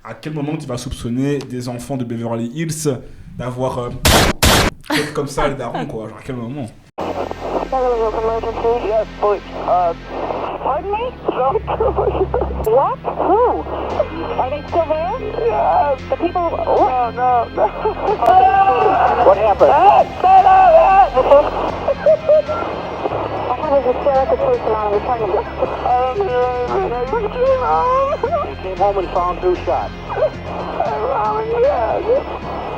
à quel moment tu vas soupçonner des enfants de Beverly Hills d'avoir fait comme ça les darons, quoi? Genre, à quel moment? Emergency? Yes, please. Pardon me? What? Who? Are they still there? Yeah. The people... No. What happened? I have a hysterical person on. We're trying to... He came home and found 2 shots.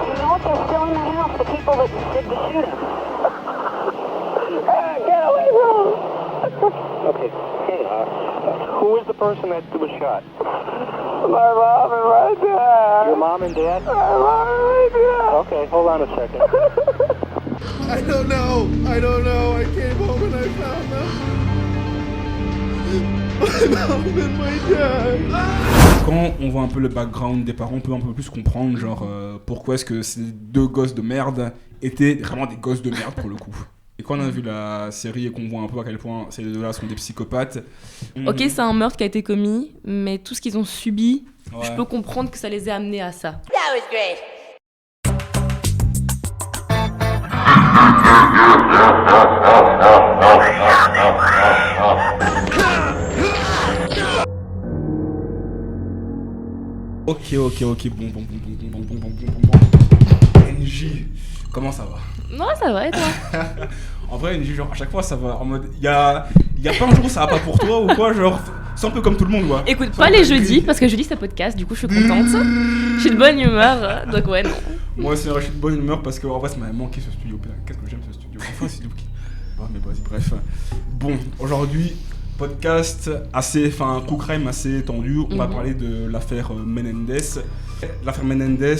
You know what? They're still in the house. The people that did the shooting. Get away from him! Okay. Who is the person that was shot? My mom and my dad. Your mom and dad? My mom and my dad. Okay, hold on a second. I don't know. I came home and I found them. My mom and my dad. Quand on voit un peu le background des parents, on peut un peu plus comprendre genre pourquoi est-ce que ces 2 gosses de merde étaient vraiment des gosses de merde pour le coup. Et quand on a vu la série et qu'on voit un peu à quel point ces 2-là sont des psychopathes... Ok, c'est un meurtre qui a été commis, mais tout ce qu'ils ont subi, Ouais. je peux comprendre que ça les ait amenés à ça. That was great. Ok, bon. NJ, comment ça va? Non, ça va, et toi? En vrai, NJ, genre, à chaque fois, ça va en mode... Il y a pas un jour où ça va pas pour toi ou quoi, genre... C'est un peu comme tout le monde, quoi. Écoute, pas les jeudis, parce que jeudi c'est podcast, du coup je suis contente. Je suis de bonne humeur, donc ouais, non. Moi aussi, je suis de bonne humeur parce que en vrai, ça m'avait manqué ce studio. Putain, qu'est-ce que j'aime ce studio. Enfin, c'est qui. Mais vas-y, bref. Bon, aujourd'hui, podcast assez, enfin, true crime assez tendu. On va parler de l'affaire Menendez. L'affaire Menendez,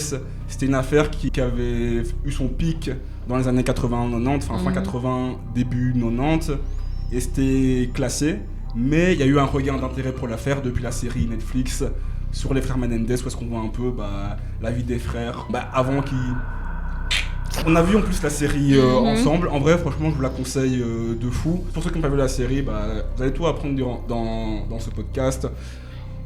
c'était une affaire qui avait eu son pic dans les années 80-90, enfin fin 80, début 90, et c'était classé. Mais il y a eu un regain d'intérêt pour l'affaire depuis la série Netflix sur les frères Menendez, où est-ce qu'on voit un peu la vie des frères avant qu'ils... On a vu en plus la série ensemble. En vrai, franchement, je vous la conseille de fou. Pour ceux qui n'ont pas vu la série, vous allez tout apprendre dans ce podcast.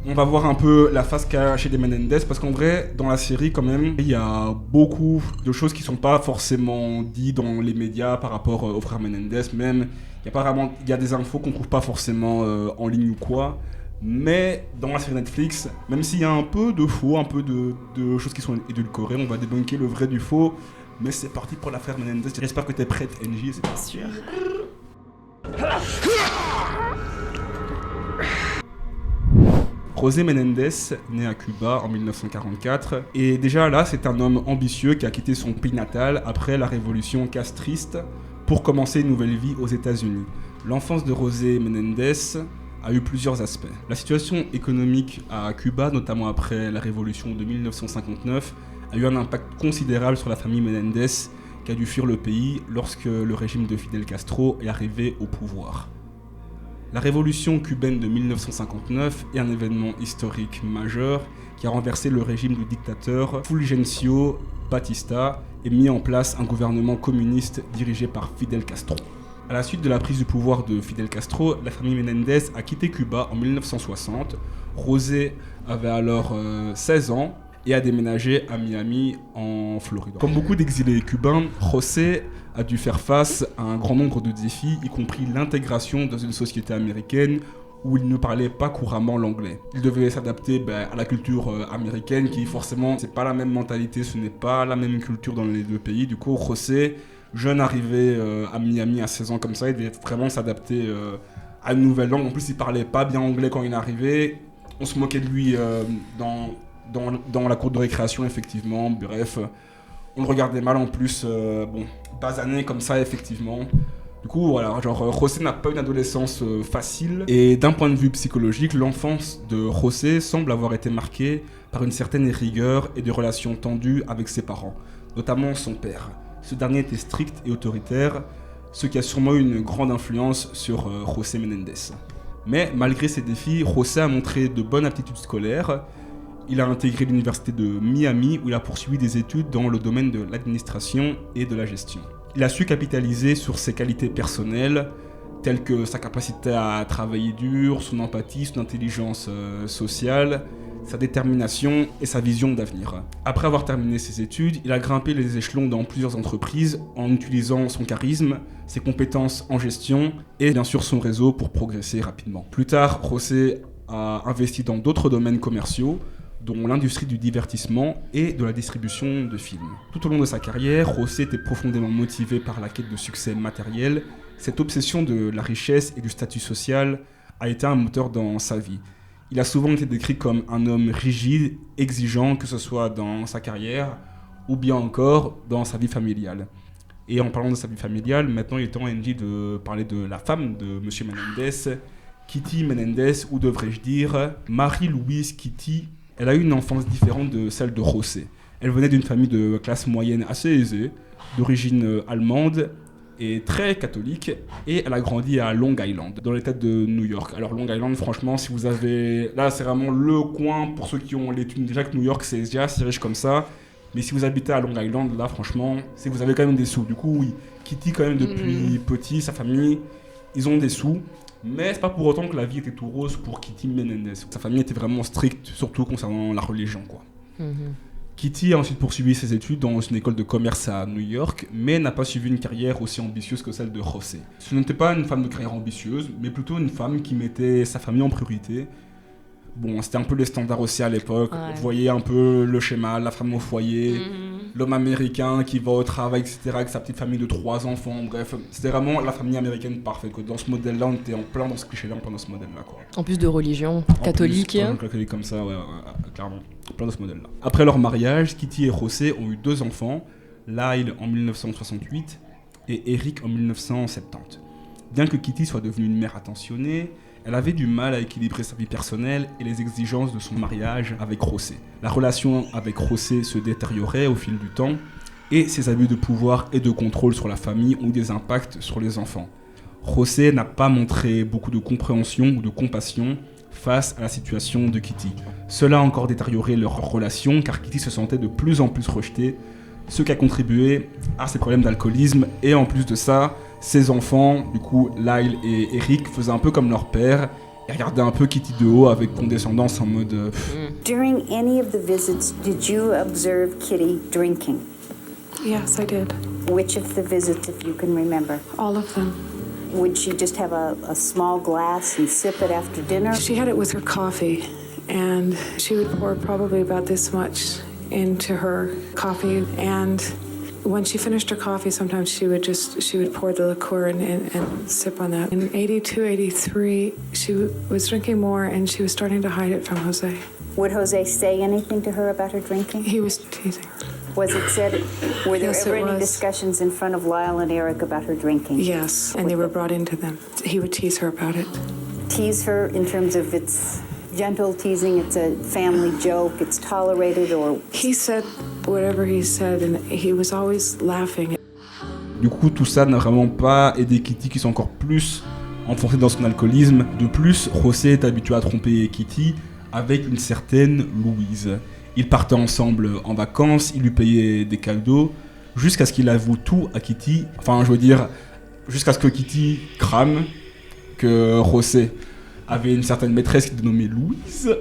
On va voir un peu la face cachée des Menendez, parce qu'en vrai, dans la série, quand même, il y a beaucoup de choses qui ne sont pas forcément dites dans les médias par rapport aux frères Menendez. Même, il y a des infos qu'on ne trouve pas forcément en ligne ou quoi. Mais dans la série Netflix, même s'il y a un peu de faux, un peu de choses qui sont édulcorées, on va débunker le vrai du faux. Mais c'est parti pour l'affaire Menendez. J'espère que tu es prête, NJ. C'est parti. Sûr. José Menendez, né à Cuba en 1944, et déjà là, c'est un homme ambitieux qui a quitté son pays natal après la révolution castriste pour commencer une nouvelle vie aux États-Unis. L'enfance de José Menendez a eu plusieurs aspects. La situation économique à Cuba, notamment après la révolution de 1959, a eu un impact considérable sur la famille Menendez qui a dû fuir le pays lorsque le régime de Fidel Castro est arrivé au pouvoir. La révolution cubaine de 1959 est un événement historique majeur qui a renversé le régime du dictateur Fulgencio Batista et mis en place un gouvernement communiste dirigé par Fidel Castro. À la suite de la prise du pouvoir de Fidel Castro, la famille Menendez a quitté Cuba en 1960. José avait alors 16 ans et a déménagé à Miami, en Floride. Comme beaucoup d'exilés cubains, José a dû faire face à un grand nombre de défis, y compris l'intégration dans une société américaine où il ne parlait pas couramment l'anglais. Il devait s'adapter à la culture américaine qui forcément, c'est pas la même mentalité, ce n'est pas la même culture dans les deux pays. Du coup, José, jeune arrivé à Miami à 16 ans comme ça, il devait vraiment s'adapter à une nouvelle langue. En plus, il parlait pas bien anglais quand il est arrivé. On se moquait de lui dans la cour de récréation, effectivement. Bref, on le regardait mal en plus. Basané comme ça, effectivement. Du coup, voilà, José n'a pas une adolescence facile. Et d'un point de vue psychologique, l'enfance de José semble avoir été marquée par une certaine rigueur et des relations tendues avec ses parents, notamment son père. Ce dernier était strict et autoritaire, ce qui a sûrement eu une grande influence sur José Menendez. Mais malgré ces défis, José a montré de bonnes aptitudes scolaires. Il a intégré l'université de Miami où il a poursuivi des études dans le domaine de l'administration et de la gestion. Il a su capitaliser sur ses qualités personnelles, telles que sa capacité à travailler dur, son empathie, son intelligence sociale, sa détermination et sa vision d'avenir. Après avoir terminé ses études, il a grimpé les échelons dans plusieurs entreprises en utilisant son charisme, ses compétences en gestion et bien sûr son réseau pour progresser rapidement. Plus tard, José a investi dans d'autres domaines commerciaux, dont l'industrie du divertissement et de la distribution de films. Tout au long de sa carrière, José était profondément motivé par la quête de succès matériel. Cette obsession de la richesse et du statut social a été un moteur dans sa vie. Il a souvent été décrit comme un homme rigide, exigeant, que ce soit dans sa carrière ou bien encore dans sa vie familiale. Et en parlant de sa vie familiale, maintenant il est temps, Angie, de parler de la femme de M. Menendez, Kitty Menendez, ou devrais-je dire Marie-Louise Kitty. Elle a eu une enfance différente de celle de José. Elle venait d'une famille de classe moyenne assez aisée, d'origine allemande et très catholique, et elle a grandi à Long Island, dans l'état de New York. Alors Long Island, franchement, si vous avez... Là, c'est vraiment le coin, pour ceux qui ont les thunes, déjà que New York, c'est déjà assez riche comme ça, mais si vous habitez à Long Island, là, franchement, c'est que vous avez quand même des sous. Du coup, oui, Kitty, quand même, depuis petit, sa famille, ils ont des sous. Mais c'est pas pour autant que la vie était tout rose pour Kitty Menendez. Sa famille était vraiment stricte, surtout concernant la religion, quoi. Kitty a ensuite poursuivi ses études dans une école de commerce à New York, mais n'a pas suivi une carrière aussi ambitieuse que celle de José. Ce n'était pas une femme de carrière ambitieuse, mais plutôt une femme qui mettait sa famille en priorité. Bon, c'était un peu les standards aussi à l'époque. Ouais. Vous voyez un peu le schéma, la femme au foyer, l'homme américain qui va au travail, etc., avec sa petite famille de 3 enfants. Bref, c'était vraiment la famille américaine parfaite, quoi. Dans ce modèle-là, on était en plein dans ce cliché-là, en plein dans ce modèle-là, quoi. En plus de religion catholique. Catholique comme ça, ouais, clairement. Plein de ce modèle-là. Après leur mariage, Kitty et José ont eu 2 enfants, Lyle en 1968 et Eric en 1970. Bien que Kitty soit devenue une mère attentionnée, elle avait du mal à équilibrer sa vie personnelle et les exigences de son mariage avec José. La relation avec José se détériorait au fil du temps et ses abus de pouvoir et de contrôle sur la famille ont eu des impacts sur les enfants. José n'a pas montré beaucoup de compréhension ou de compassion face à la situation de Kitty. Cela a encore détérioré leur relation car Kitty se sentait de plus en plus rejetée, ce qui a contribué à ses problèmes d'alcoolisme et en plus de ça, ses enfants, du coup Lyle et Eric, faisaient un peu comme leur père et regardaient un peu Kitty de haut avec condescendance en mode... During any of the visits, did you observe Kitty drinking? Yes, I did. Which of the visits, if you can remember? All of them. Would she just have a small glass and sip it after dinner? She had it with her coffee, and she would pour probably about this much into her coffee. And when she finished her coffee, sometimes she would pour the liqueur and sip on that. In 82, 83, she was drinking more, and she was starting to hide it from Jose. Would Jose say anything to her about her drinking? He was teasing her. Was it said, were there Yes, ever it any was. Discussions in front of Lyle and Eric about her drinking? Yes, and they were brought into them. He would tease her about it. Tease her in terms of it's gentle teasing, it's a family joke, it's tolerated, or... He said whatever he said, and he was always laughing. Du coup, tout ça n'a vraiment pas aidé Kitty qui sont encore plus enfoncée dans son alcoolisme. De plus, José est habitué à tromper Kitty avec une certaine Louise. Ils partaient ensemble en vacances, il lui payait des cadeaux, jusqu'à ce qu'il avoue tout à Kitty. Enfin, je veux dire, jusqu'à ce que Kitty crame que José avait une certaine maîtresse qui était nommée Louise.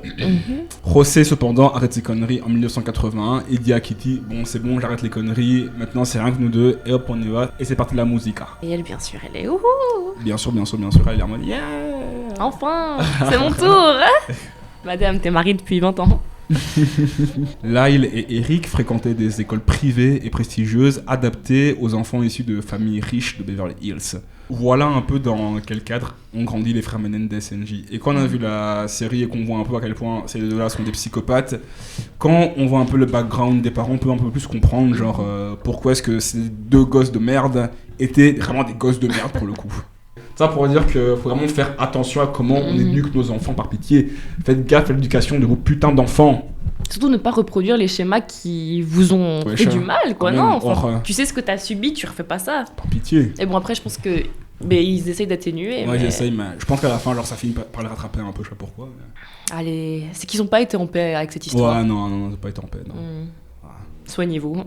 José, cependant, arrête ses conneries en 1981 et dit à Kitty, bon, c'est bon, j'arrête les conneries, maintenant c'est rien que nous deux, et hop, on y va, et c'est parti de la musica. Et elle, bien sûr, elle est ouhou. Bien sûr, elle est en mode, yeah. Enfin, c'est mon tour. Madame, t'es mariée depuis 20 ans. Lyle et Eric fréquentaient des écoles privées et prestigieuses adaptées aux enfants issus de familles riches de Beverly Hills. Voilà un peu dans quel cadre ont grandi les frères Menendez NJ. Et quand on a vu la série et qu'on voit un peu à quel point ces deux-là sont des psychopathes, quand on voit un peu le background des parents, on peut un peu plus comprendre genre pourquoi est-ce que ces deux gosses de merde étaient vraiment des gosses de merde pour le coup. Ça pour dire qu'il faut vraiment faire attention à comment on éduque nos enfants, par pitié. Faites gaffe à l'éducation de vos putains d'enfants. Surtout ne pas reproduire les schémas qui vous ont fait du mal, quoi. Non, enfin, tu sais ce que t'as subi, tu refais pas ça. Par pitié. Et bon, après, je pense que ils essayent d'atténuer. Ouais, mais... j'essaye, mais je pense qu'à la fin, genre, ça finit par les rattraper un peu, je sais pas pourquoi. Mais... Allez, c'est qu'ils ont pas été en paix avec cette histoire. Ouais, non, ils ont pas été en paix, non. Ouais. Soignez-vous.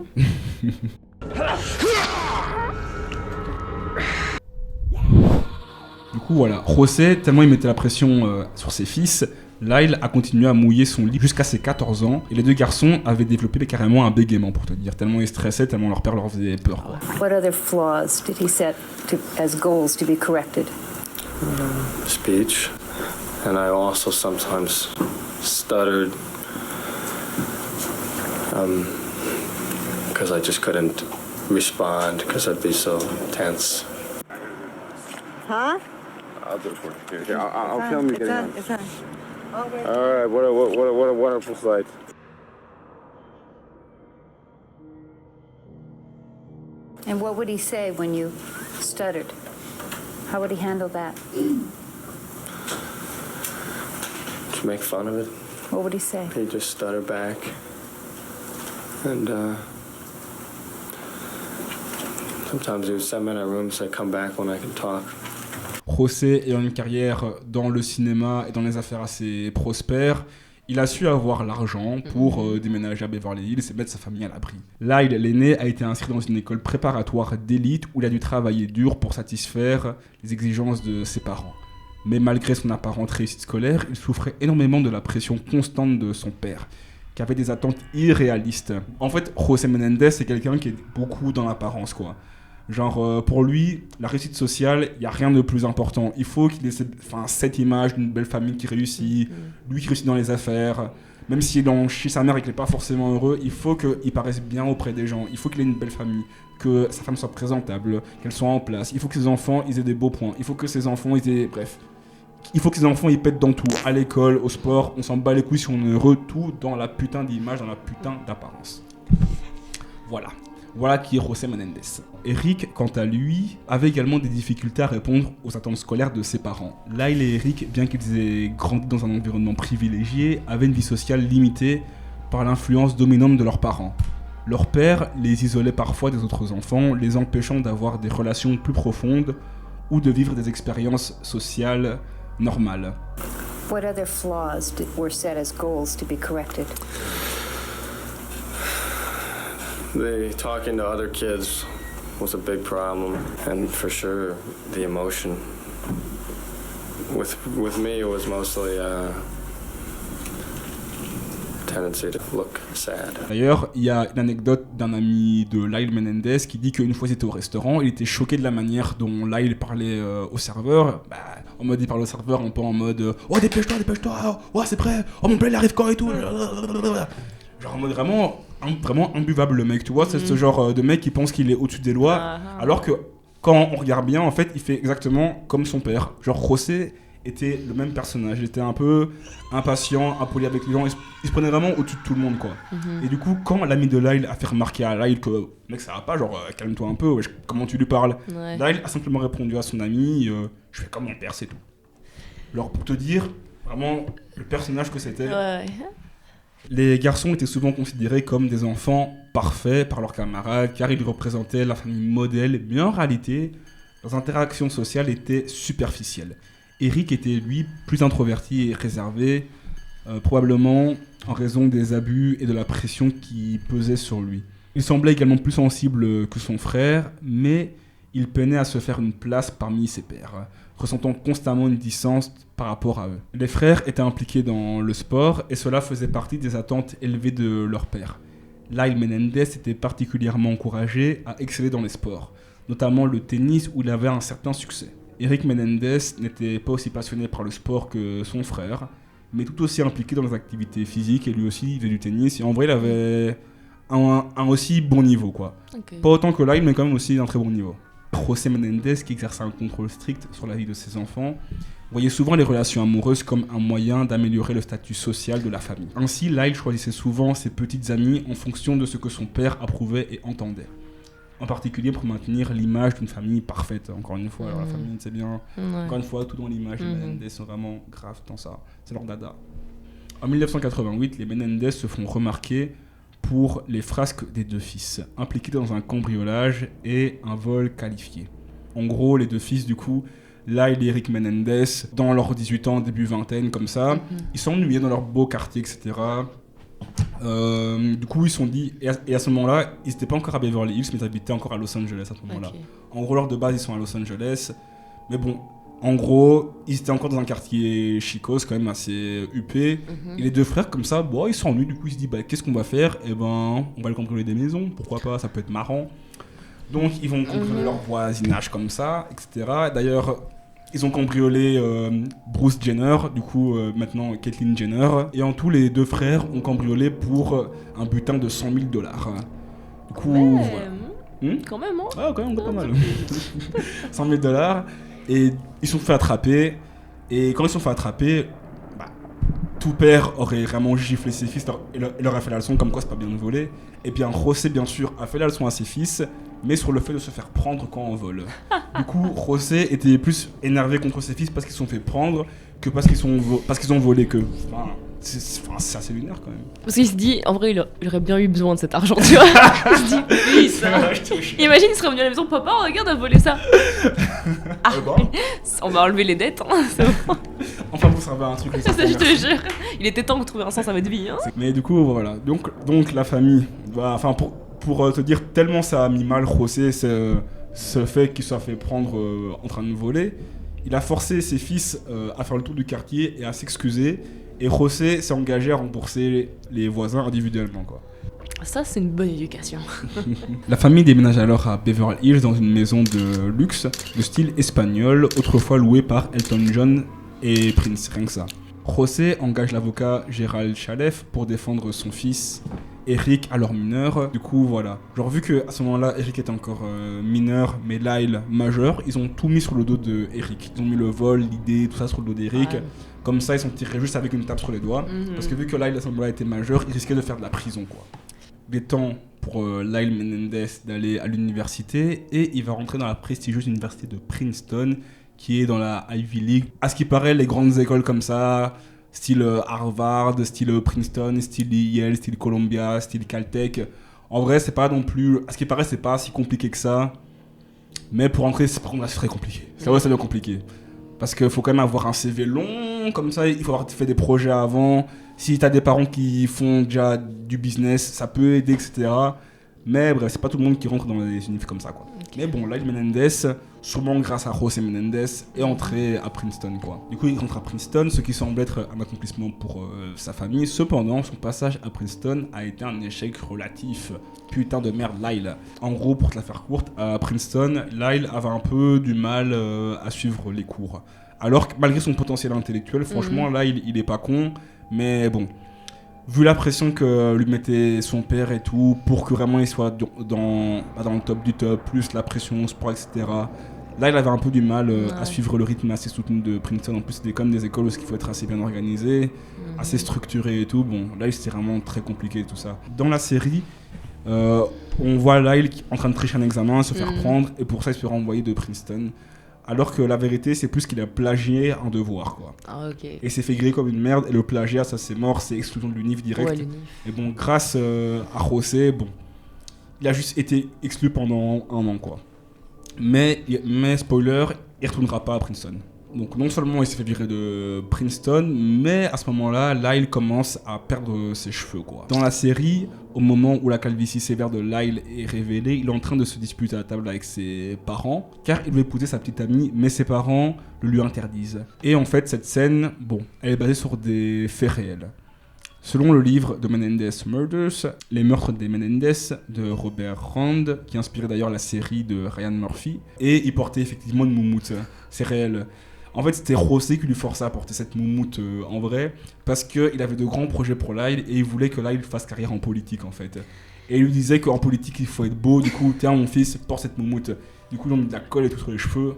Du coup, voilà, José, tellement il mettait la pression sur ses fils, Lyle a continué à mouiller son lit jusqu'à ses 14 ans et les deux garçons avaient développé carrément un bégaiement pour te dire, tellement ils stressaient, tellement leur père leur faisait peur. Quoi. What other flaws did he set as goals to be corrected? Speech. And I also sometimes stuttered. Because I just couldn't respond because I'd be so tense. Huh? I'll do it for you. Here, I'll film you getting on. It's on. All right, what a wonderful sight. And what would he say when you stuttered? How would he handle that? To make fun of it. What would he say? He'd just stutter back. And sometimes he would send me in a room so I'd come back when I could talk. José ayant une carrière dans le cinéma et dans les affaires assez prospères, il a su avoir l'argent pour déménager à Beverly Hills et mettre sa famille à l'abri. Lyle, l'aîné, a été inscrit dans une école préparatoire d'élite où il a dû travailler dur pour satisfaire les exigences de ses parents. Mais malgré son apparente réussite scolaire, il souffrait énormément de la pression constante de son père, qui avait des attentes irréalistes. En fait, José Menendez, c'est quelqu'un qui est beaucoup dans l'apparence, quoi. Genre, pour lui, la réussite sociale, il n'y a rien de plus important. Il faut qu'il ait cette image d'une belle famille qui réussit, lui qui réussit dans les affaires. Même si chez sa mère et qu'il n'est pas forcément heureux, il faut qu'il paraisse bien auprès des gens. Il faut qu'il ait une belle famille, que sa femme soit présentable, qu'elle soit en place. Il faut que ses enfants ils aient des beaux points. Il faut que ses enfants ils aient... Bref. Il faut que ses enfants ils pètent dans tout. À l'école, au sport, on s'en bat les couilles si on est heureux. Tout dans la putain d'image, dans la putain d'apparence. Voilà qui est José Menendez. Eric, quant à lui, avait également des difficultés à répondre aux attentes scolaires de ses parents. Lyle et Eric, bien qu'ils aient grandi dans un environnement privilégié, avaient une vie sociale limitée par l'influence dominante de leurs parents. Leur père les isolait parfois des autres enfants, les empêchant d'avoir des relations plus profondes ou de vivre des expériences sociales normales. What other flaws were set as goals to be corrected? Talking to other kids was a big problem, and for sure the emotion. With me, it was mostly tendency to look sad. D'ailleurs, il y a une anecdote d'un ami de Lyle Menendez qui dit qu'une fois il était au restaurant, il était choqué de la manière dont Lyle parlait au serveur. En mode, il parle au serveur un peu en mode oh dépêche-toi, oh c'est prêt, oh mon plat il arrive quand et tout. Genre en mode vraiment imbuvable le mec, tu vois, c'est ce genre de mec qui pense qu'il est au-dessus des lois, alors que quand on regarde bien, en fait, il fait exactement comme son père. Genre José était le même personnage, il était un peu impatient, impoli avec les gens, il se prenait vraiment au-dessus de tout le monde, quoi. Et du coup, quand l'ami de Lyle a fait remarquer à Lyle que mec ça va pas, genre calme-toi un peu, wesh, comment tu lui parles, Lyle a simplement répondu à son ami je fais comme mon père, c'est tout. Alors pour te dire vraiment le personnage que c'était. Les garçons étaient souvent considérés comme des enfants parfaits par leurs camarades car ils représentaient la famille modèle, mais en réalité, leurs interactions sociales étaient superficielles. Eric était lui plus introverti et réservé, probablement en raison des abus et de la pression qui pesait sur lui. Il semblait également plus sensible que son frère, mais il peinait à se faire une place parmi ses pairs, ressentant constamment une distance par rapport à eux. Les frères étaient impliqués dans le sport et cela faisait partie des attentes élevées de leur père. Lyle Menendez était particulièrement encouragé à exceller dans les sports, notamment le tennis où il avait un certain succès. Eric Menendez n'était pas aussi passionné par le sport que son frère, mais tout aussi impliqué dans les activités physiques et lui aussi il faisait du tennis et en vrai il avait un aussi bon niveau quoi. Okay. Pas autant que Lyle mais quand même aussi un très bon niveau. José Menendez, qui exerçait un contrôle strict sur la vie de ses enfants, voyait souvent les relations amoureuses comme un moyen d'améliorer le statut social de la famille. Ainsi, Lyle choisissait souvent ses petites amies en fonction de ce que son père approuvait et entendait. En particulier pour maintenir l'image d'une famille parfaite. Encore une fois, alors la famille, c'est bien. Encore une fois, tout dans l'image des Menendez sont vraiment graves dans ça. C'est leur dada. En 1988, les Menendez se font remarquer pour les frasques des deux fils, impliqués dans un cambriolage et un vol qualifié. En gros, les deux fils, du coup, Lyle et Eric Menendez, dans leurs 18 ans, début vingtaine, comme ça, ils s'ennuyaient dans leur beau quartier, etc. Du coup, ils se sont dit, et à ce moment-là, ils n'étaient pas encore à Beverly Hills, mais ils habitaient encore à Los Angeles à ce moment-là. Okay. En gros, leur de base, ils sont à Los Angeles, mais bon, En gros, ils étaient encore dans un quartier chicos, quand même assez huppé. Et les deux frères, comme ça, bon, ils s'ennuient. Du coup, ils se disent, qu'est-ce qu'on va faire ? Eh ben, on va le cambrioler des maisons. Pourquoi pas ? Ça peut être marrant. Donc, ils vont cambrioler leur voisinage comme ça, etc. D'ailleurs, ils ont cambriolé Bruce Jenner, du coup, maintenant Caitlyn Jenner. Et en tout, les deux frères ont cambriolé pour un butin de $100 000. Du coup, voilà. Quand même, hein ? Ah, quand même, pas mal. $100 000. Et ils se sont fait attraper. Et quand ils se sont fait attraper, tout père aurait vraiment giflé ses fils et leur a fait la leçon comme quoi c'est pas bien de voler. Et bien José, bien sûr, a fait la leçon à ses fils, mais sur le fait de se faire prendre quand on vole. Du coup, José était plus énervé contre ses fils parce qu'ils se sont fait prendre que parce qu'ils ont volé que. C'est assez lunaire quand même. Parce qu'il se dit, en vrai, il aurait bien eu besoin de cet argent, tu vois. Il se dit, oui, ça. Imagine, il serait revenu à la maison, papa, regarde, on a volé ça. On va enlever les dettes, hein, c'est bon. Enfin, vous savez un truc. Ça, je te jure. Il était temps de trouver un sens à votre vie. Hein. Mais du coup, voilà. Donc la famille, pour te dire, tellement ça a mis mal José, ce fait qu'il soit fait prendre en train de voler, il a forcé ses fils à faire le tour du quartier et à s'excuser. Et José s'est engagé à rembourser les voisins individuellement, quoi. Ça, c'est une bonne éducation. La famille déménage alors à Beverly Hills dans une maison de luxe de style espagnol, autrefois louée par Elton John et Prince, rien que ça. José engage l'avocat Gérald Chalef pour défendre son fils Eric, alors mineur. Du coup, voilà. Genre, vu qu'à ce moment-là, Eric était encore mineur, mais Lyle majeur, ils ont tout mis sur le dos de Eric. Ils ont mis le vol, l'idée, tout ça sur le dos d'Eric. Ouais. Comme ça, ils sont tirés juste avec une tape sur les doigts. Parce que vu que Lyle, à ce moment-là, était majeur, il risquait de faire de la prison, quoi. Il est temps pour Lyle Menendez d'aller à l'université et il va rentrer dans la prestigieuse université de Princeton, qui est dans la Ivy League. À ce qui paraît, les grandes écoles comme ça, style Harvard, style Princeton, style Yale, style Columbia, style Caltech. En vrai, c'est pas non plus... À ce qui paraît, c'est pas si compliqué que ça. Mais pour entrer, c'est très compliqué. C'est vrai, ça devient compliqué. Parce qu'il faut quand même avoir un CV long, comme ça, il faut avoir fait des projets avant. Si t'as des parents qui font déjà du business, ça peut aider, etc. Mais bref, c'est pas tout le monde qui rentre dans les universités comme ça, quoi. Okay. Mais bon, Lyle Menendez, sûrement grâce à José Menendez, est entré à Princeton, quoi. Du coup, il rentre à Princeton, ce qui semble être un accomplissement pour sa famille. Cependant, son passage à Princeton a été un échec relatif. Putain de merde, Lyle. En gros, pour te la faire courte, à Princeton, Lyle avait un peu du mal à suivre les cours. Alors que malgré son potentiel intellectuel, franchement, Lyle, il est pas con, mais bon... Vu la pression que lui mettait son père et tout, pour que vraiment il soit dans le top du top, plus la pression, sport, etc. Là, il avait un peu du mal à suivre le rythme assez soutenu de Princeton. En plus, c'était comme des écoles où il faut être assez bien organisé, assez structuré et tout. Bon, là, c'était vraiment très compliqué tout ça. Dans la série, on voit Lyle en train de tricher un examen, se faire prendre, et pour ça, il se fait renvoyer de Princeton. Alors que la vérité, c'est plus qu'il a plagié un devoir, quoi. Ah, ok. Et s'est fait griller comme une merde, et le plagiat, ça c'est mort, c'est exclusion de l'UNIF direct. Ouais, l'UNIF. Et bon, grâce à José, bon, il a juste été exclu pendant 1 an, quoi. Mais spoiler, il retournera pas à Princeton. Donc non seulement il s'est fait virer de Princeton, mais à ce moment-là, Lyle commence à perdre ses cheveux, quoi. Dans la série, au moment où la calvitie sévère de Lyle est révélée, il est en train de se disputer à table avec ses parents, car il veut épouser sa petite amie, mais ses parents le lui interdisent. Et en fait, cette scène, bon, elle est basée sur des faits réels. Selon le livre de Menendez Murders, les meurtres des Menendez de Robert Rand, qui inspirait d'ailleurs la série de Ryan Murphy, et il portait effectivement une moumoute. C'est réel. En fait, c'était José qui lui forçait à porter cette moumoute en vrai, parce qu'il avait de grands projets pour Lyle, et il voulait que Lyle fasse carrière en politique, en fait. Et il lui disait qu'en politique, il faut être beau, du coup, tiens, mon fils, porte cette moumoute. Du coup, ils ont mis de la colle et tout sur les cheveux,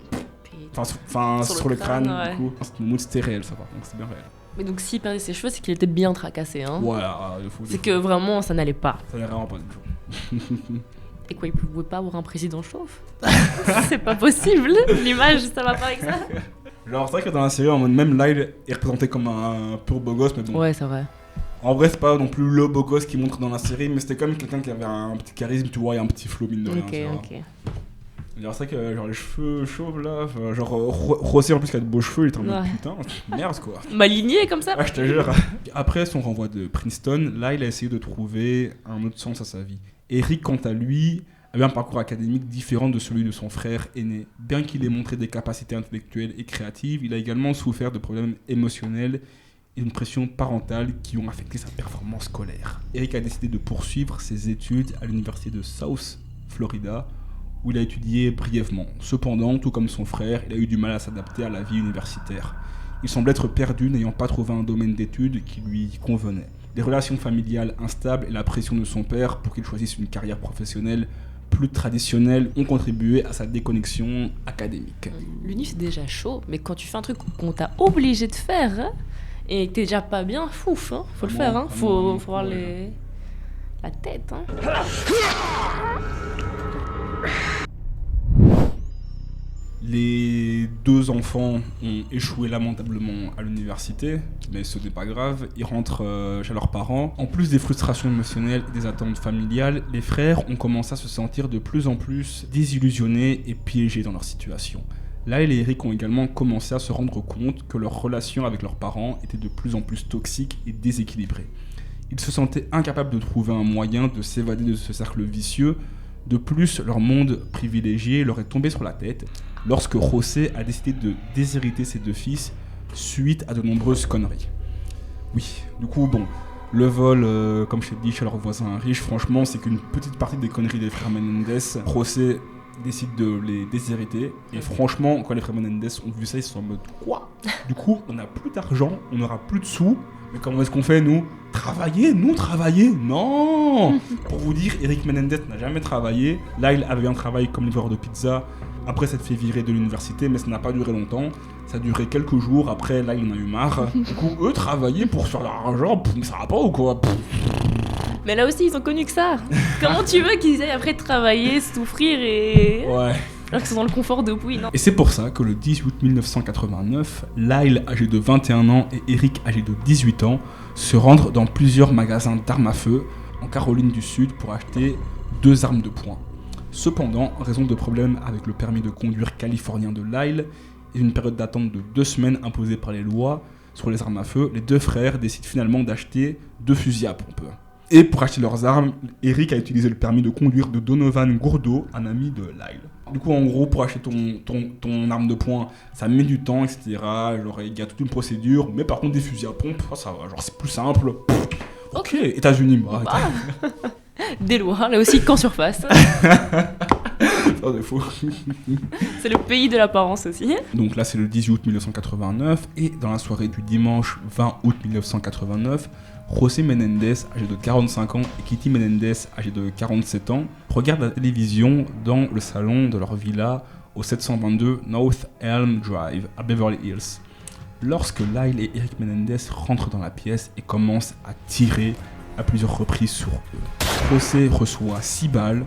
enfin sur le crâne, ouais. Du coup. Cette moumoute, c'était réel, ça, par contre, c'était bien réel. Mais donc, s'il perdait ses cheveux, c'est qu'il était bien tracassé, hein. Voilà, c'est que vraiment, ça n'allait pas. Ça n'allait vraiment pas du tout. Et quoi, il pouvait pas avoir un président chauve? C'est pas possible, l'image, ça va pas avec ça. Genre, c'est vrai que dans la série, même Lyle est représenté comme un pur beau gosse, mais bon. Ouais, c'est vrai. En vrai, c'est pas non plus le beau gosse qui montre dans la série, mais c'était quand même quelqu'un qui avait un petit charisme, tu vois, et un petit flow, mine de rien. Ok. Alors, c'est vrai que genre, les cheveux chauves là, genre José en plus qui a de beaux cheveux, il est en mode putain, merde quoi. M'aligner comme ça. Ah, je te jure. Après son renvoi de Princeton, là, il a essayé de trouver un autre sens à sa vie. Eric, quant à lui, a eu un parcours académique différent de celui de son frère aîné. Bien qu'il ait montré des capacités intellectuelles et créatives, il a également souffert de problèmes émotionnels et d'une pression parentale qui ont affecté sa performance scolaire. Eric a décidé de poursuivre ses études à l'université de South Florida, où il a étudié brièvement. Cependant, tout comme son frère, il a eu du mal à s'adapter à la vie universitaire. Il semble être perdu, n'ayant pas trouvé un domaine d'études qui lui convenait. Les relations familiales instables et la pression de son père pour qu'il choisisse une carrière professionnelle plus traditionnelle ont contribué à sa déconnexion académique. L'uni, c'est déjà chaud, mais quand tu fais un truc qu'on t'a obligé de faire, hein, et que t'es déjà pas bien, fouf, hein, faut le faire, hein, faut avoir la tête. Hein. Les 2 enfants ont échoué lamentablement à l'université, mais ce n'est pas grave, ils rentrent chez leurs parents. En plus des frustrations émotionnelles et des attentes familiales, les frères ont commencé à se sentir de plus en plus désillusionnés et piégés dans leur situation. Lyle et Eric ont également commencé à se rendre compte que leur relation avec leurs parents était de plus en plus toxique et déséquilibrée. Ils se sentaient incapables de trouver un moyen de s'évader de ce cercle vicieux. De plus, leur monde privilégié leur est tombé sur la tête lorsque José a décidé de déshériter ses 2 fils suite à de nombreuses conneries. Oui, du coup, bon, le vol, comme je t'ai dit, chez leur voisin riche, franchement, c'est qu'une petite partie des conneries des frères Menendez. José décide de les déshériter, et franchement, quand les frères Menendez ont vu ça, ils sont en mode « Quoi ? Du coup, on n'a plus d'argent, on n'aura plus de sous, mais comment est-ce qu'on fait, nous ? Travailler ? Nous, travailler ? Non !» Pour vous dire, Eric Menendez n'a jamais travaillé. Là, il avait un travail comme livreur de pizza, après s'être fait virer de l'université, mais ça n'a pas duré longtemps. Ça a duré quelques jours, après, là, il en a eu marre. Du coup, eux, travailler pour faire leur argent, ça va pas ou quoi ? Mais là aussi, ils ont connu que ça. Comment tu veux qu'ils aillent après travailler, souffrir et... Ouais. Alors qu'ils sont dans le confort depuis, non ? Et c'est pour ça que le 10 août 1989, Lyle, âgé de 21 ans, et Eric, âgé de 18 ans, se rendent dans plusieurs magasins d'armes à feu en Caroline du Sud pour acheter 2 armes de poing. Cependant, en raison de problèmes avec le permis de conduire californien de Lyle et d'une période d'attente de 2 semaines imposée par les lois sur les armes à feu, les 2 frères décident finalement d'acheter 2 fusils à pompe. Et pour acheter leurs armes, Eric a utilisé le permis de conduire de Donovan Gourdeau, un ami de Lyle. Du coup, en gros, pour acheter ton arme de poing, ça met du temps, etc. Genre, il y a toute une procédure, mais par contre, des fusils à pompe, ça va, genre, c'est plus simple. Ok, États-Unis, bah. Des lois, là aussi, qu'en surface. Ça, c'est faux. C'est le pays de l'apparence aussi. Donc là, c'est le 18 août 1989, et dans la soirée du dimanche 20 août 1989, José Menendez, âgé de 45 ans, et Kitty Menendez, âgé de 47 ans, regardent la télévision dans le salon de leur villa au 722 North Elm Drive à Beverly Hills. Lorsque Lyle et Eric Menendez rentrent dans la pièce et commencent à tirer à plusieurs reprises sur eux. José reçoit 6 balles,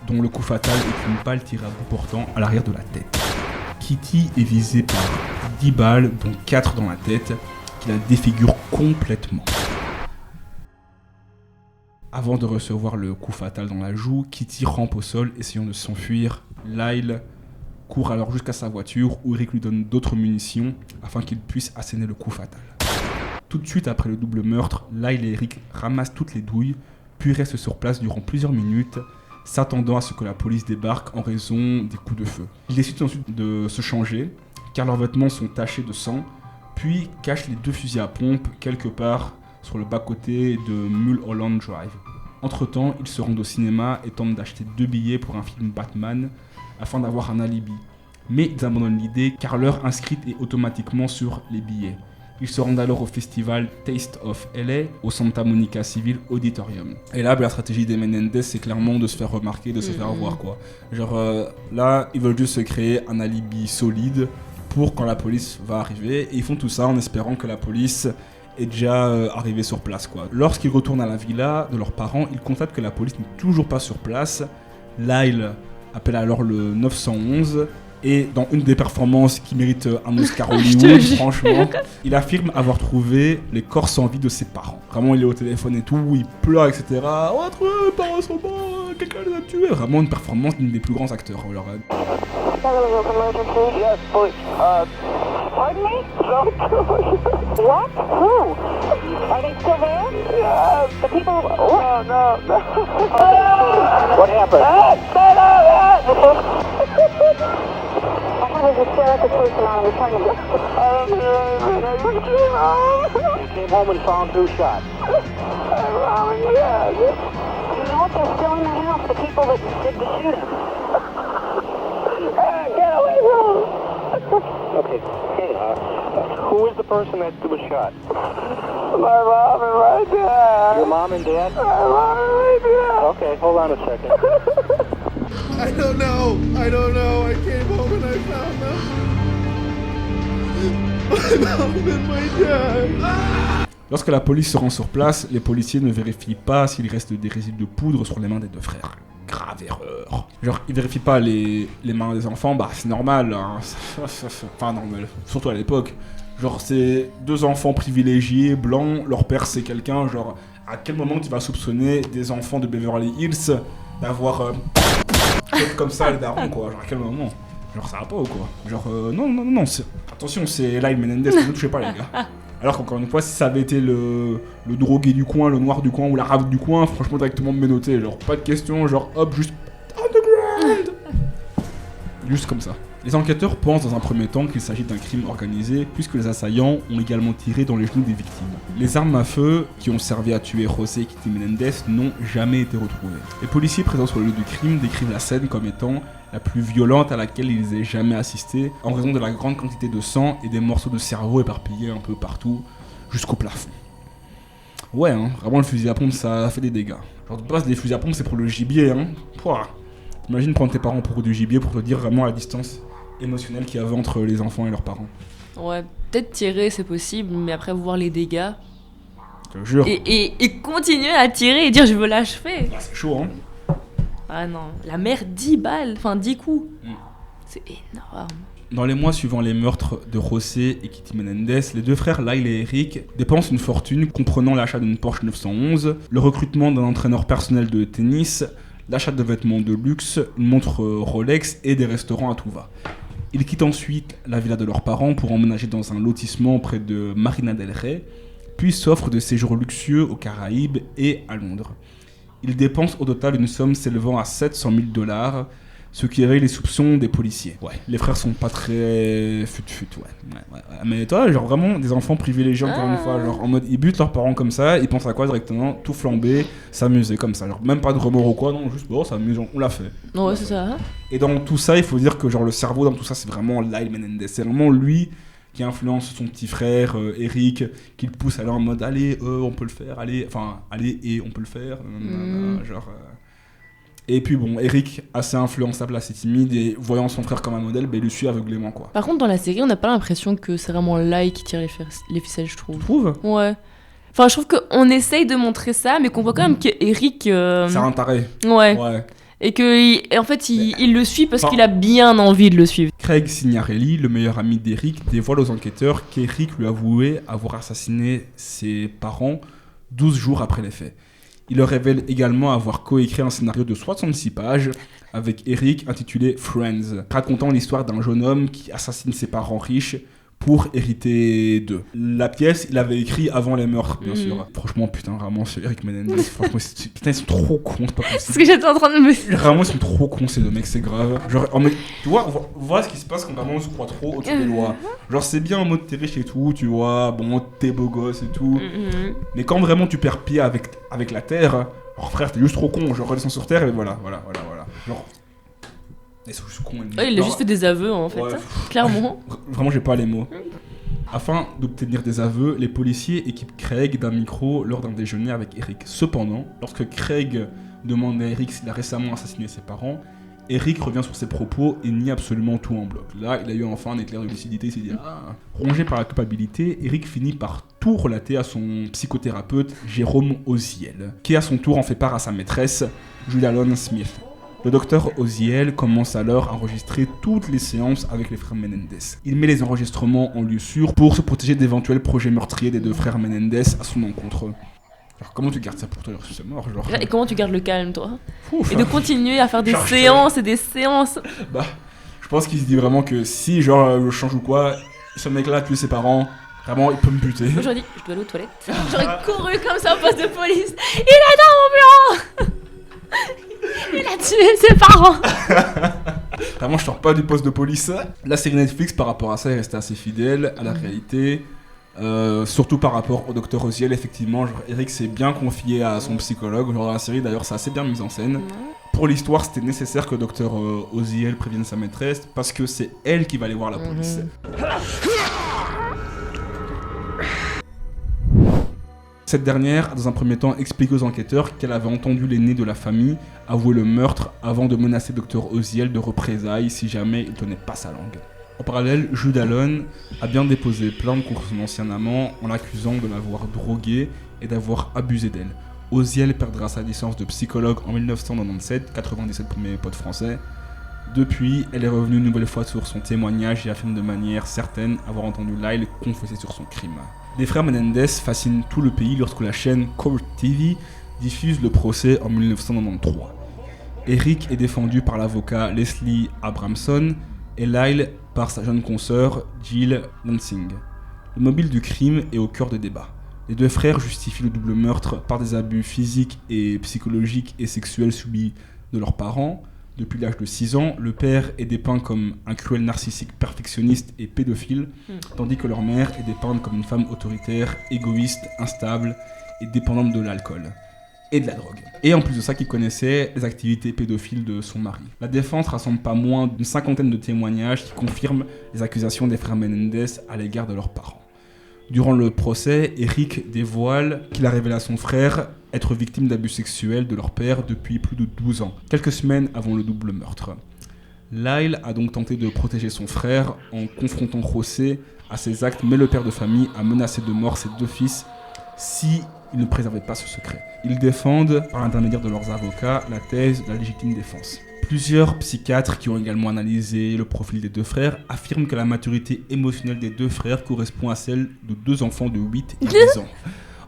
dont le coup fatal est une balle tirée à bout portant à l'arrière de la tête. Kitty est visée par 10 balles, dont 4 dans la tête, qui la défigurent complètement. Avant de recevoir le coup fatal dans la joue, Kitty rampe au sol, essayant de s'enfuir. Lyle court alors jusqu'à sa voiture, où Eric lui donne d'autres munitions afin qu'il puisse asséner le coup fatal. Tout de suite après le double meurtre, Lyle et Eric ramassent toutes les douilles, puis restent sur place durant plusieurs minutes, s'attendant à ce que la police débarque en raison des coups de feu. Ils décident ensuite de se changer, car leurs vêtements sont tachés de sang, puis cachent les 2 fusils à pompe quelque part sur le bas-côté de Mulholland Drive. Entre-temps, ils se rendent au cinéma et tentent d'acheter 2 billets pour un film Batman afin d'avoir un alibi. Mais ils abandonnent l'idée car l'heure inscrite est automatiquement sur les billets. Ils se rendent alors au festival Taste of LA au Santa Monica Civil Auditorium. Et là, la stratégie des Menendez, c'est clairement de se faire remarquer, de se faire voir, quoi. Genre, là, ils veulent juste se créer un alibi solide pour quand la police va arriver. Et ils font tout ça en espérant que la police est déjà arrivée sur place, quoi. Lorsqu'ils retournent à la villa de leurs parents, ils constatent que la police n'est toujours pas sur place. Lyle appelle alors le 911. Et dans une des performances qui mérite un Oscar Hollywood, franchement, il affirme avoir trouvé les corps sans vie de ses parents. Vraiment, il est au téléphone et tout, il pleure, etc. Oh, mes parents sont morts, quelqu'un les a tués. Vraiment une performance d'une des plus grands acteurs. Alors, Yes, please. Pardon me? What? Who? Are they still there? The people... Oh, no. What happened? I have a hysterical person on. We're trying to... You came home and found 2 shots. Mom and Dad. You know what? They're still in the house. The people that did the shooting. Get away from them. Okay. Hey, who is the person that was shot? My mom and my dad. Your mom and dad? My mom and my dad. Okay, hold on a second. I don't know. I came home and I found them. My mom and my dad. Lorsque la police se rend sur place, les policiers ne vérifient pas s'il reste des résidus de poudre sur les mains des 2 frères. Grave erreur. Genre, ils vérifient pas les mains des enfants, bah c'est normal, hein. Enfin normal, surtout à l'époque. Genre, c'est 2 enfants privilégiés, blancs, leur père c'est quelqu'un, genre, à quel moment tu vas soupçonner des enfants de Beverly Hills d'avoir comme ça les darons, quoi, genre à quel moment? Genre ça va pas ou quoi? Genre, non, attention, c'est Lyle Menendez, ne touchez pas les gars. Alors qu'encore une fois, si ça avait été le drogué du coin, le noir du coin ou l'arabe du coin, franchement directement menotté, genre pas de question, genre hop, juste underground. Juste comme ça. Les enquêteurs pensent dans un premier temps qu'il s'agit d'un crime organisé puisque les assaillants ont également tiré dans les genoux des victimes. Les armes à feu qui ont servi à tuer José et Kitty Menendez n'ont jamais été retrouvées. Les policiers présents sur le lieu du crime décrivent la scène comme étant la plus violente à laquelle ils aient jamais assisté en raison de la grande quantité de sang et des morceaux de cerveau éparpillés un peu partout jusqu'au plafond. Ouais, hein, vraiment le fusil à pompe ça fait des dégâts. Genre de base les fusils à pompe c'est pour le gibier, hein. Pouah. Imagine prendre tes parents pour du gibier pour te dire vraiment la distance émotionnelle qu'il y avait entre les enfants et leurs parents. Ouais, peut-être tirer c'est possible, mais après voir les dégâts. Je te jure. Et continuer à tirer et dire je veux l'achever. Ah, c'est chaud, hein. Ah non, la mère 10 balles, enfin 10 coups. C'est énorme. Dans les mois suivant les meurtres de José et Kitty Menendez, les 2 frères Lyle et Eric dépensent une fortune comprenant l'achat d'une Porsche 911, le recrutement d'un entraîneur personnel de tennis, l'achat de vêtements de luxe, une montre Rolex et des restaurants à tout va. Ils quittent ensuite la villa de leurs parents pour emménager dans un lotissement près de Marina del Rey, puis s'offrent de séjours luxueux aux Caraïbes et à Londres. Ils dépensent au total une somme s'élevant à $700,000, ce qui éveille les soupçons des policiers. Ouais, les frères sont pas très fut-fut, ouais. Mais toi, genre vraiment des enfants privilégiés encore une fois, genre en mode ils butent leurs parents comme ça, ils pensent à quoi directement? Tout flamber, s'amuser comme ça, genre même pas de remords ou quoi, non, juste bon, s'amuser, on l'a fait. Ouais, c'est ça. Et dans tout ça, il faut dire que genre le cerveau dans tout ça, c'est vraiment Lyle Menendez, c'est vraiment lui qui influence son petit frère Eric, qui le pousse à aller en mode allez, on peut le faire, allez, et on peut le faire, genre. Et puis bon, Eric, assez influençable, assez timide, et voyant son frère comme un modèle, il le suit aveuglément, quoi. Par contre, dans la série, on n'a pas l'impression que c'est vraiment Lyle qui tire les ficelles, je trouve. Tu trouves? Ouais. Enfin, je trouve qu'on essaye de montrer ça, mais qu'on voit quand même qu'Eric... C'est un taré. Ouais. Et qu'en fait, il le suit parce qu'il a bien envie de le suivre. Craig Signorelli, le meilleur ami d'Eric, dévoile aux enquêteurs qu'Eric lui avouait avoir assassiné ses parents 12 jours après les faits. Il leur révèle également avoir coécrit un scénario de 66 pages avec Eric intitulé Friends, racontant l'histoire d'un jeune homme qui assassine ses parents riches pour hériter d'eux. La pièce, il avait écrit avant les meurtres, bien sûr. Franchement, putain, vraiment, c'est Eric Menendez. Franchement, putain, ils sont trop cons, c'est pas possible. Parce que j'étais en train de me... Vraiment, ils sont trop cons, ces deux mecs, c'est grave. Genre, en mode, tu vois, voilà ce qui se passe quand vraiment on se croit trop au-dessus des lois. Genre, c'est bien en mode t'es riche et tout, tu vois, bon, t'es beau gosse et tout. Mais quand vraiment tu perds pied avec la terre, alors frère, t'es juste trop con. Genre, redescends sur terre et voilà. Genre. Ils sont juste cons. Il a juste fait des aveux en fait, clairement. Vraiment, j'ai pas les mots. Afin d'obtenir des aveux, les policiers équipent Craig d'un micro lors d'un déjeuner avec Eric. Cependant, lorsque Craig demande à Eric s'il a récemment assassiné ses parents, Eric revient sur ses propos et nie absolument tout en bloc. Là, il a eu enfin un éclair de lucidité, il s'est dit rongé par la culpabilité, Eric finit par tout relater à son psychothérapeute Jérôme Oziel, qui à son tour en fait part à sa maîtresse, Julia Lone Smith. Le docteur Oziel commence alors à enregistrer toutes les séances avec les frères Menendez. Il met les enregistrements en lieu sûr pour se protéger d'éventuels projets meurtriers des 2 frères Menendez à son encontre. Alors comment tu gardes ça pour toi? C'est mort, genre. Et comment tu gardes le calme, toi? Et de continuer à faire des séances et des séances. Bah, je pense qu'il se dit vraiment que si genre je change ou quoi, ce mec-là a tué ses parents, Vraiment, il peut me buter. Moi, j'aurais dit, je dois aller aux toilettes. J'aurais couru comme ça au poste de police. Il est dans mon bureau. Il a tué ses parents. Vraiment, je sors pas du poste de police. La série Netflix, par rapport à ça, est restée assez fidèle à la réalité. Surtout par rapport au Dr Oziel, effectivement, genre, Eric s'est bien confié à son psychologue. Genre, dans la série, d'ailleurs, c'est assez bien mis en scène. Pour l'histoire, c'était nécessaire que Dr Oziel prévienne sa maîtresse parce que c'est elle qui va aller voir la police. Cette dernière a dans un premier temps expliqué aux enquêteurs qu'elle avait entendu l'aîné de la famille avouer le meurtre avant de menacer Dr Oziel de représailles si jamais il tenait pas sa langue. En parallèle, Jude Allen a bien déposé plainte contre son ancien amant en l'accusant de l'avoir droguée et d'avoir abusé d'elle. Oziel perdra sa licence de psychologue en 1997, 97 pour mes potes français. Depuis, elle est revenue une nouvelle fois sur son témoignage et affirme de manière certaine avoir entendu Lyle confesser sur son crime. Les frères Menendez fascinent tout le pays lorsque la chaîne Court TV diffuse le procès en 1993. Eric est défendu par l'avocat Leslie Abramson et Lyle par sa jeune consoeur Jill Lansing. Le mobile du crime est au cœur des débats. Les deux frères justifient le double meurtre par des abus physiques et psychologiques et sexuels subis de leurs parents. Depuis l'âge de 6 ans, le père est dépeint comme un cruel narcissique perfectionniste et pédophile, tandis que leur mère est dépeinte comme une femme autoritaire, égoïste, instable et dépendante de l'alcool et de la drogue. Et en plus de ça, qui connaissait les activités pédophiles de son mari. La défense rassemble pas moins d'une 50aine de témoignages qui confirment les accusations des frères Menendez à l'égard de leurs parents. Durant le procès, Eric dévoile qu'il a révélé à son frère être victime d'abus sexuels de leur père depuis plus de 12 ans, quelques semaines avant le double meurtre. Lyle a donc tenté de protéger son frère en confrontant José à ses actes, mais le père de famille a menacé de mort ses deux fils si ils ne préservaient pas ce secret. Ils défendent, par l'intermédiaire de leurs avocats, la thèse de la légitime défense. Plusieurs psychiatres qui ont également analysé le profil des deux frères affirment que la maturité émotionnelle des deux frères correspond à celle de deux enfants de 8 et 10 ans,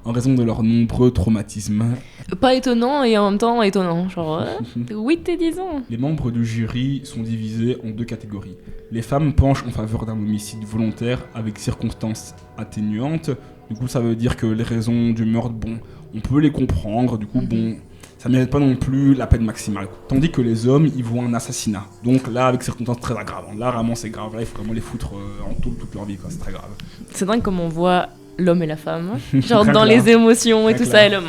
en raison de leurs nombreux traumatismes. Pas étonnant et en même temps étonnant, genre 8 et 10 ans. Les membres du jury sont divisés en deux catégories. Les femmes penchent en faveur d'un homicide volontaire avec circonstances atténuantes. Du coup, ça veut dire que les raisons du meurtre, bon, on peut les comprendre. Du coup, bon, ça mérite pas non plus la peine maximale. Tandis que les hommes, ils voient un assassinat. Donc là, avec circonstances très aggravantes. Là, vraiment, c'est grave. Là, il faut vraiment les foutre en taule toute leur vie, quoi. C'est très grave. C'est dingue comme on voit l'homme et la femme, genre dans les émotions et tout ça, et l'homme.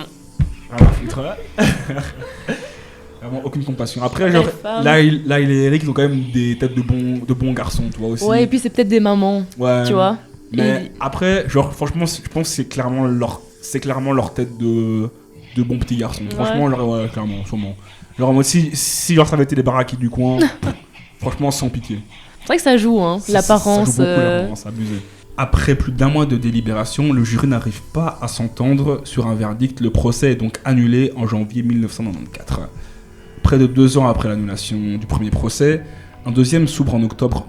Vraiment foutre. Vraiment aucune compassion. Après, genre, là, et Eric, ils ont quand même des têtes de bons garçons, tu vois, aussi. Ouais, et puis c'est peut-être des mamans, tu vois. Mais après, genre, franchement, je pense que c'est clairement leur tête de bons petits garçons. Ouais. Franchement, genre, ouais, clairement, sûrement. Genre, moi, si genre, ça avait été les baraquis du coin, franchement, sans pitié. C'est vrai que ça joue, hein, l'apparence. Ça joue beaucoup, l'apparence, abusé. Après plus d'1 mois de délibération, le jury n'arrive pas à s'entendre sur un verdict. Le procès est donc annulé en janvier 1994. Près de 2 ans après l'annulation du premier procès, un deuxième s'ouvre en octobre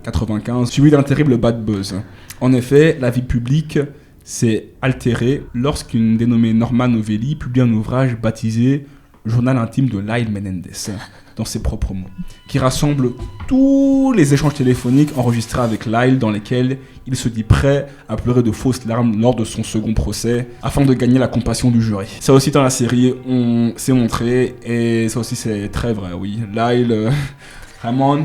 95, suivi d'un terrible bad buzz. En effet, la vie publique s'est altérée lorsqu'une dénommée Norma Novelli publie un ouvrage baptisé « Journal intime de Lyle Menendez », dans ses propres mots, qui rassemble tous les échanges téléphoniques enregistrés avec Lyle dans lesquels il se dit prêt à pleurer de fausses larmes lors de son second procès afin de gagner la compassion du jury. Ça aussi dans la série, on s'est montré et ça aussi c'est très vrai, oui. Lyle, vraiment...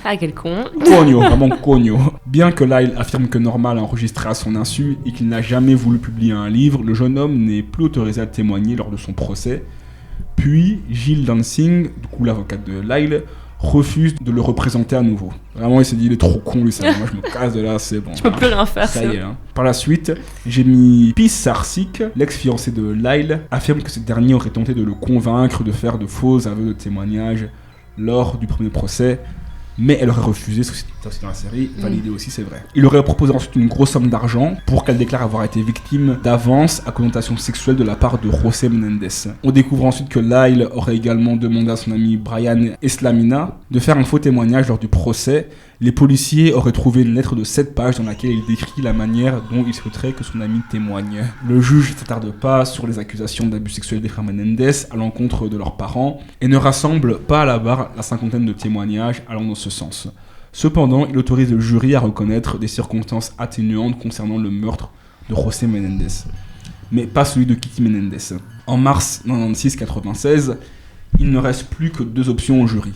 Ah, quel con. Cogno, vraiment cogno. Bien que Lyle affirme que Norma l'a enregistré à son insu et qu'il n'a jamais voulu publier un livre, le jeune homme n'est plus autorisé à témoigner lors de son procès. Puis, Jill Lansing, du coup l'avocate de Lyle, refuse de le représenter à nouveau. Vraiment, il s'est dit, il est trop con, lui, ça. Moi, je me casse de là, c'est bon. Je peux plus rien faire, ça y est. Hein. Par la suite, Jamie Pisarcik, l'ex-fiancé de Lyle, affirme que ce dernier aurait tenté de le convaincre de faire de faux aveux de témoignage lors du premier procès. Mais elle aurait refusé, c'est aussi dans la série, validé aussi, c'est vrai. Il aurait proposé ensuite une grosse somme d'argent pour qu'elle déclare avoir été victime d'avance à connotation sexuelle de la part de José Menendez. On découvre ensuite que Lyle aurait également demandé à son ami Brian Eslamina de faire un faux témoignage lors du procès. Les policiers auraient trouvé une lettre de 7 pages dans laquelle il décrit la manière dont il souhaiterait que son ami témoigne. Le juge ne s'attarde pas sur les accusations d'abus sexuels des frères Menendez à l'encontre de leurs parents et ne rassemble pas à la barre la 50aine de témoignages allant dans ce sens. Cependant, il autorise le jury à reconnaître des circonstances atténuantes concernant le meurtre de José Menendez, mais pas celui de Kitty Menendez. En mars 96-96, il ne reste plus que 2 options au jury.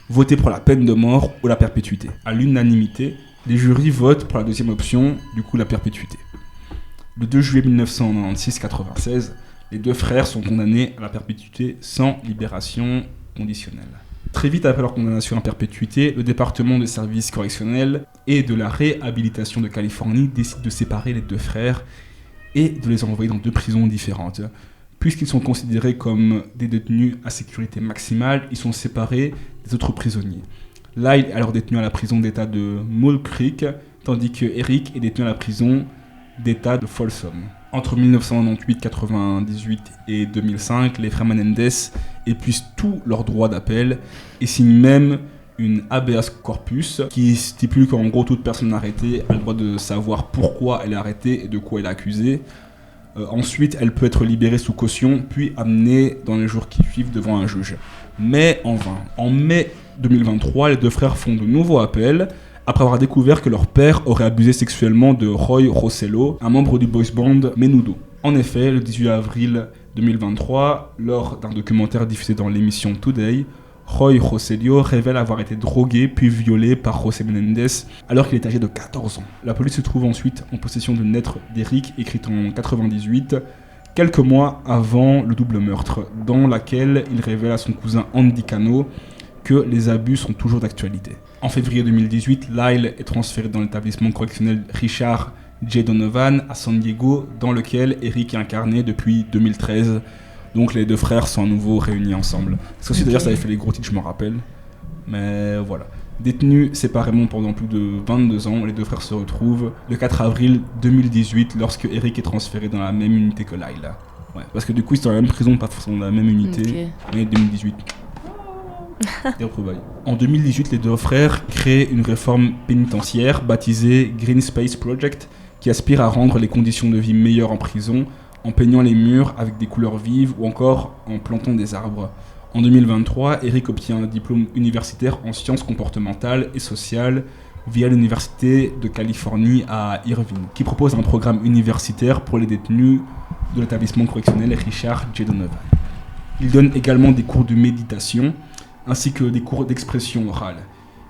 Voter pour la peine de mort ou la perpétuité. À l'unanimité, les jurys votent pour la deuxième option, du coup la perpétuité. Le 2 juillet 1996-96, les 2 frères sont condamnés à la perpétuité sans libération conditionnelle. Très vite après leur condamnation à perpétuité, le département de services correctionnels et de la réhabilitation de Californie décide de séparer les 2 frères et de les envoyer dans 2 prisons différentes. Puisqu'ils sont considérés comme des détenus à sécurité maximale, ils sont séparés des autres prisonniers. Lyle est alors détenu à la prison d'état de Mole Creek, tandis que Eric est détenu à la prison d'état de Folsom. Entre 1998, 98 et 2005, les frères Menendez épuisent tous leurs droits d'appel et signent même une habeas corpus qui stipule qu'en gros toute personne arrêtée a le droit de savoir pourquoi elle est arrêtée et de quoi elle est accusée. Ensuite, elle peut être libérée sous caution, puis amenée dans les jours qui suivent devant un juge. Mais en vain. En mai 2023, les 2 frères font de nouveaux appels, après avoir découvert que leur père aurait abusé sexuellement de Roy Rossello, un membre du boys band Menudo. En effet, le 18 avril 2023, lors d'un documentaire diffusé dans l'émission Today, Roy Rossello révèle avoir été drogué puis violé par José Menendez alors qu'il est âgé de 14 ans. La police se trouve ensuite en possession d'une lettre d'Eric écrite en 98, quelques mois avant le double meurtre, dans laquelle il révèle à son cousin Andy Cano que les abus sont toujours d'actualité. En février 2018, Lyle est transféré dans l'établissement correctionnel Richard J. Donovan à San Diego, dans lequel Eric est incarné depuis 2013. Donc les 2 frères sont à nouveau réunis ensemble. Parce que aussi d'ailleurs ça avait fait les gros titres, je me rappelle. Mais voilà. Détenus séparément pendant plus de 22 ans, les 2 frères se retrouvent le 4 avril 2018 lorsque Eric est transféré dans la même unité que Lyle. Ouais, parce que du coup ils sont dans la même prison, pas forcément dans la même unité. Mais 2018. Des retrouvailles. En 2018, les 2 frères créent une réforme pénitentiaire baptisée Green Space Project qui aspire à rendre les conditions de vie meilleures en prison en peignant les murs avec des couleurs vives ou encore en plantant des arbres. En 2023, Eric obtient un diplôme universitaire en sciences comportementales et sociales via l'Université de Californie à Irvine, qui propose un programme universitaire pour les détenus de l'établissement correctionnel Richard J. Donovan. Il donne également des cours de méditation ainsi que des cours d'expression orale.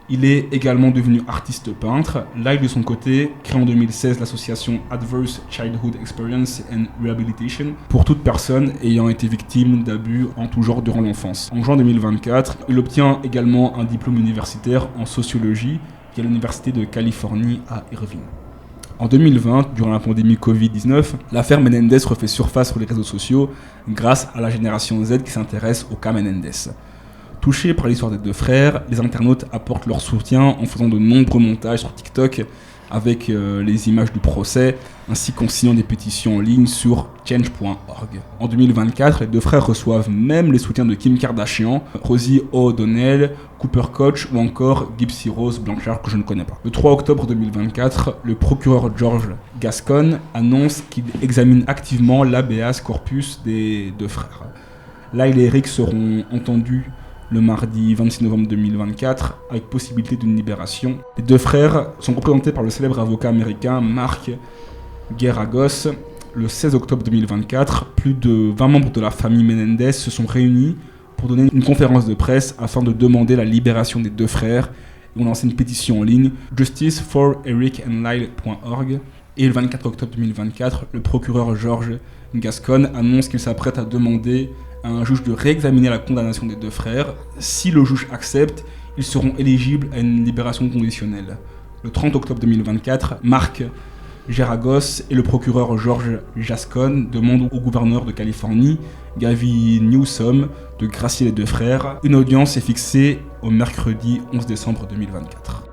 Il est également devenu artiste peintre. Lyle, de son côté, crée en 2016 l'association Adverse Childhood Experience and Rehabilitation pour toute personne ayant été victime d'abus en tout genre durant l'enfance. En juin 2024, il obtient également un diplôme universitaire en sociologie via l'Université de Californie à Irvine. En 2020, durant la pandémie Covid-19, l'affaire Menendez refait surface sur les réseaux sociaux grâce à la génération Z qui s'intéresse au cas Menendez. Touchés par l'histoire des 2 frères, les internautes apportent leur soutien en faisant de nombreux montages sur TikTok avec les images du procès, ainsi qu'en signant des pétitions en ligne sur change.org. En 2024, les 2 frères reçoivent même les soutiens de Kim Kardashian, Rosie O'Donnell, Cooper Koch ou encore Gypsy Rose Blanchard que je ne connais pas. Le 3 octobre 2024, le procureur George Gascon annonce qu'il examine activement l'habeas corpus des 2 frères. Lyle et Eric seront entendus le mardi 26 novembre 2024, avec possibilité d'une libération. Les 2 frères sont représentés par le célèbre avocat américain Mark Geragos. Le 16 octobre 2024, plus de 20 membres de la famille Menendez se sont réunis pour donner une conférence de presse afin de demander la libération des 2 frères et ont lancé une pétition en ligne justiceforericandlyle.org. Et le 24 octobre 2024, le procureur George Gascon annonce qu'il s'apprête à demander à un juge de réexaminer la condamnation des 2 frères. Si le juge accepte, ils seront éligibles à une libération conditionnelle. Le 30 octobre 2024, Mark Geragos et le procureur George Gascon demandent au gouverneur de Californie, Gavin Newsom, de gracier les 2 frères. Une audience est fixée au mercredi 11 décembre 2024.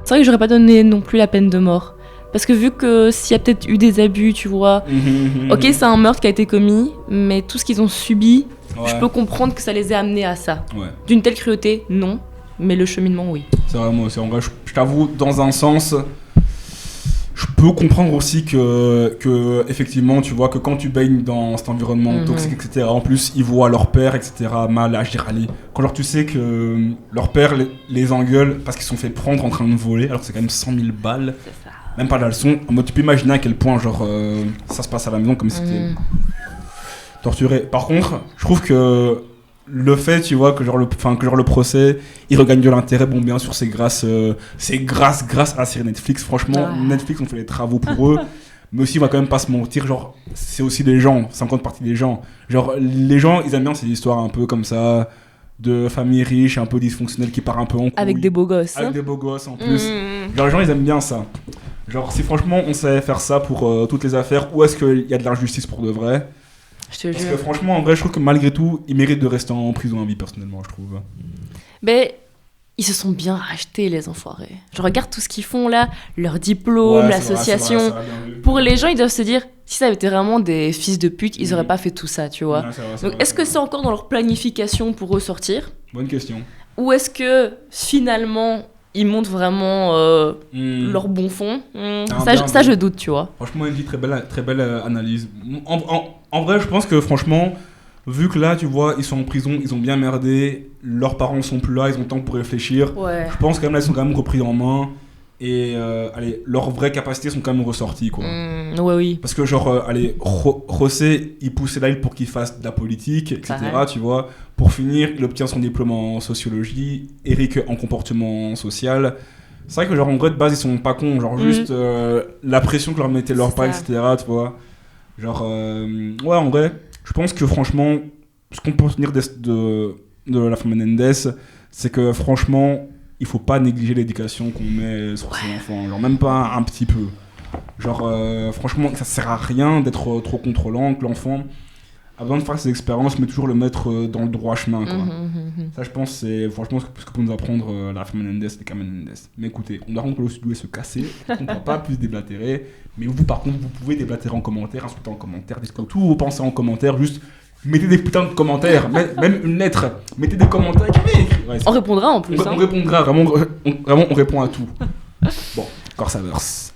C'est vrai que j'aurais pas donné non plus la peine de mort. Parce que vu que s'il y a peut-être eu des abus, tu vois, ok, c'est un meurtre qui a été commis, mais tout ce qu'ils ont subi, je peux comprendre que ça les ait amenés à ça. Ouais. D'une telle cruauté, non, mais le cheminement, oui. C'est vrai, moi aussi, en vrai, je t'avoue, dans un sens, je je peux comprendre aussi que effectivement, tu vois, que quand tu baignes dans cet environnement toxique, etc., en plus, ils voient leur père, etc., mal agir, aller. Quand genre, tu sais que leur père les engueule parce qu'ils se sont fait prendre en train de voler, alors que c'est quand même 100 000 balles. C'est ça. Même pas la leçon. En mode, tu peux imaginer à quel point, genre, ça se passe à la maison comme si c'était torturé. Par contre, je trouve que le fait, tu vois, que genre le procès, il regagne de l'intérêt. Bon, bien sûr, c'est grâce à la série Netflix. Franchement, Netflix ont fait les travaux pour eux. Mais aussi, on va quand même pas se mentir, genre, c'est aussi des gens, 50 parties des gens. Genre, les gens, ils aiment bien ces histoires un peu comme ça, de familles riches, un peu dysfonctionnelles, qui partent un peu en couille. Avec des beaux gosses. Avec des beaux gosses, en plus. Genre, les gens, ils aiment bien ça. Genre, si franchement, on savait faire ça pour toutes les affaires, où est-ce qu'il y a de l'injustice pour de vrai? Parce que franchement, en vrai, je trouve que malgré tout, ils méritent de rester en prison à vie, personnellement, je trouve. Mais ils se sont bien rachetés, les enfoirés. Je regarde tout ce qu'ils font là, leur diplôme, l'association. C'est vrai, pour les gens, ils doivent se dire, si ça avait été vraiment des fils de pute, ils auraient pas fait tout ça, tu vois. Ouais, c'est Donc, vrai, est-ce que c'est encore dans leur planification pour ressortir? Bonne question. Ou est-ce que finalement, ils montrent vraiment leur bon fond? Ça, je doute, tu vois. Franchement, une très belle analyse. En vrai, je pense que franchement, vu que là, tu vois, ils sont en prison, ils ont bien merdé, leurs parents sont plus là, ils ont le temps pour réfléchir. Ouais. Je pense quand même là, ils sont quand même repris en main. Et leurs vraies capacités sont quand même ressorties, quoi. Ouais, oui. Parce que genre, José, il poussait Lyle pour qu'il fasse de la politique, etc., tu vois. Pour finir, il obtient son diplôme en sociologie, Eric en comportement social. C'est vrai que genre, en vrai, de base, ils sont pas cons. Genre, juste la pression que leur mettait leurs parents, etc., tu vois. Genre, ouais, en vrai, je pense que franchement, ce qu'on peut retenir de la famille Menendez, c'est que franchement, il faut pas négliger l'éducation qu'on met sur ses enfants. Genre, même pas un petit peu. Genre, franchement, ça sert à rien d'être trop contrôlant, que l'enfant a besoin de faire ses expériences, mais toujours le mettre dans le droit chemin, quoi. Ça, je pense, c'est franchement ce que peut nous apprendre la famille Menendez, les cas Menendez. Mais écoutez, on doit que le se casser, on ne va pas plus déblatérer. Mais vous, par contre, vous pouvez déblatérer en commentaire, insulter en commentaire, dites tout vous pensez en commentaire, juste mettez des putains de commentaires, même une lettre, mettez des commentaires. Ouais, on répondra en plus. On répondra, vraiment, on répond à tout. Bon, Corsaverse.